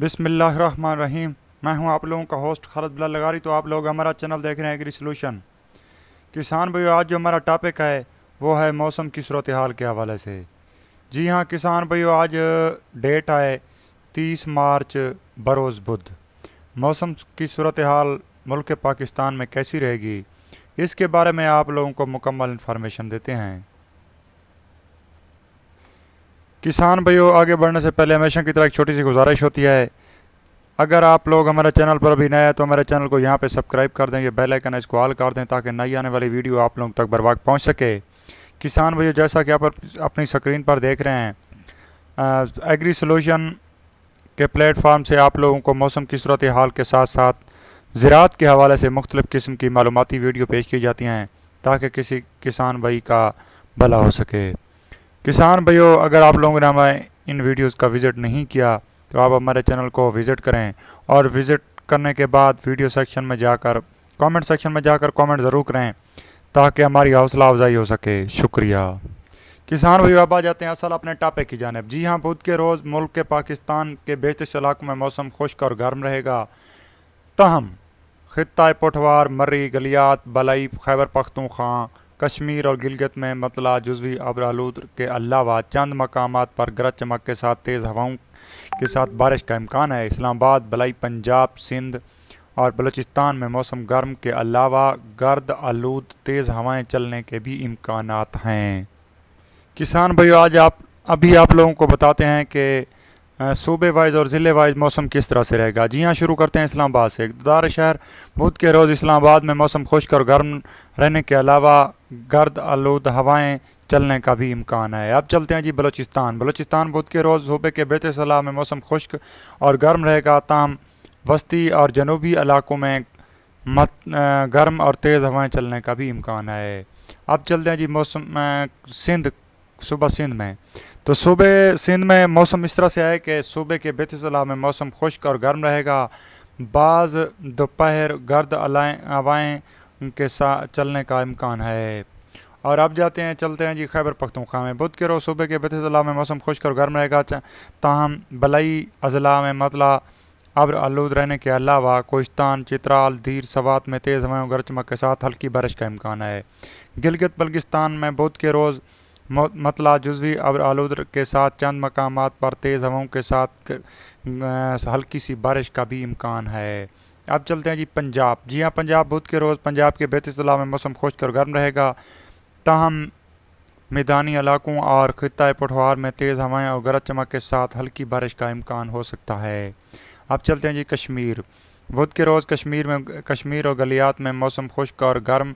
बिस्मिल्लाहिर्रहमानिर्रहीम। मैं हूं आप लोगों का होस्ट खालिद बिलाल लगारी। तो आप लोग हमारा चैनल देख रहे हैं एग्री सोल्यूशन। किसान भाइयों, आज जो हमारा टॉपिक है वो है मौसम की सूरत हाल के हवाले से। जी हाँ किसान भाइयों, आज डेट है 30 मार्च बरोज़ बुध। मौसम की सूरत हाल मुल्क पाकिस्तान में कैसी रहेगी, इसके बारे में आप लोगों को मुकम्मल इन्फॉर्मेशन देते हैं। किसान भाइयों, आगे बढ़ने से पहले हमेशा की तरह एक छोटी सी गुजारिश होती है, अगर आप लोग हमारे चैनल पर अभी नए हैं तो हमारे चैनल को यहाँ पे सब्सक्राइब कर दें, ये बेल आइकन है इसको ऑल कर दें ताकि नई आने वाली वीडियो आप लोगों तक बर वक्त पहुँच सके। किसान भाइयों, जैसा कि आप अपनी स्क्रीन पर देख रहे हैं, एग्री सोल्यूशन के प्लेटफार्म से आप लोगों को मौसम की सूरत हाल के साथ साथ ज़राअत के हवाले से मुख्तलिफ़ किस्म की मालूमाती वीडियो पेश की जाती हैं ताकि किसी किसान भाई का भला हो सके। किसान भाइयों, अगर आप लोगों ने हमारे इन वीडियोस का विज़िट नहीं किया तो आप हमारे चैनल को विज़िट करें, और विज़िट करने के बाद वीडियो सेक्शन में जाकर कमेंट सेक्शन में जाकर कमेंट ज़रूर करें ताकि हमारी हौसला अफजाई हो सके। शुक्रिया। किसान भाइयों, अब आ जाते हैं असल अपने टॉपिक की जानिब। जी हाँ, बुध के रोज़ मुल्क के पाकिस्तान के बेशतर इलाकों में मौसम खुश्क और गर्म रहेगा। तहम खित्ता पुठवार, मर्री, गलियात, बलई, खैबर पख्तूनख्वा, कश्मीर और गिलगित में मतला जुज़वी अब्र आलूद के अलावा चंद मकामात पर गरज चमक के साथ तेज़ हवाओं के साथ बारिश का इम्कान है। इस्लामाबाद, बलई, पंजाब, सिंध और बलूचिस्तान में मौसम गर्म के अलावा गर्द आलूद तेज़ हवाएं चलने के भी इम्कानात हैं। किसान भाइयों, आज आप लोगों को बताते हैं कि सूबे वाइज और ज़िले वाइज मौसम किस तरह से रहेगा। जी हाँ, शुरू करते हैं इस्लामाबाद से। इक़्तिदार शहर बुध के रोज़ इस्लामाबाद में मौसम खुश्क और गर्म रहने के अलावा गर्द आलूद हवाएं चलने का भी इम्कान है। अब चलते हैं जी बलूचिस्तान बुध के रोज़ सूबे के बेहतर सलाह में मौसम खुश्क और गर्म रहेगा, ताहम वस्ती और जनूबी इलाकों में गर्म और तेज़ हवाएं चलने का भी इम्कान है। अब चलते हैं जी सूबा सिंध में। तो सूबे सिंध में मौसम इस तरह से है कि सूबे के बेहतर सलाह में मौसम खुश्क और गर्म रहेगा, बाज़ दोपहर गर्द हवाएँ के साथ चलने का इम्कान है। और अब चलते हैं जी खैबर पख्तूनख्वा में। बुध के रोज़ सूबे के बेहतर अजला में मौसम खुश्क और गर्म रहेगा, ताहम बलई अजला में मतला अब्र आलूद रहने के अलावा कोहिस्तान, चित्राल, धीर, सवात में तेज़ हवाओं गरज चमक के साथ हल्की बारिश का इम्कान है। गिलगित बल्गिस्तान में बुध के रोज़ मतला जुज़वी अब्र आलूद के साथ चंद मकामात पर तेज़ हवाओं के साथ हल्की सी बारिश का भी इम्कान है। अब चलते हैं जी पंजाब। जी हाँ, पंजाब बुध के रोज़ पंजाब के बेहतर इज़ला में मौसम खुश्क और गर्म रहेगा, ताहम मैदानी इलाकों और खित्ता पुठवार में तेज़ हवाएं और गरज चमक के साथ हल्की बारिश का इम्कान हो सकता है। अब चलते हैं जी कश्मीर। बुध के रोज़ कश्मीर और गलियात में मौसम खुश्क और गर्म,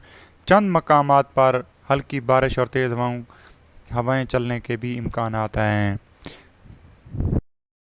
चंद मकामात पर हल्की बारिश और तेज़ हवाएं चलने के भी इम्कानात हैं।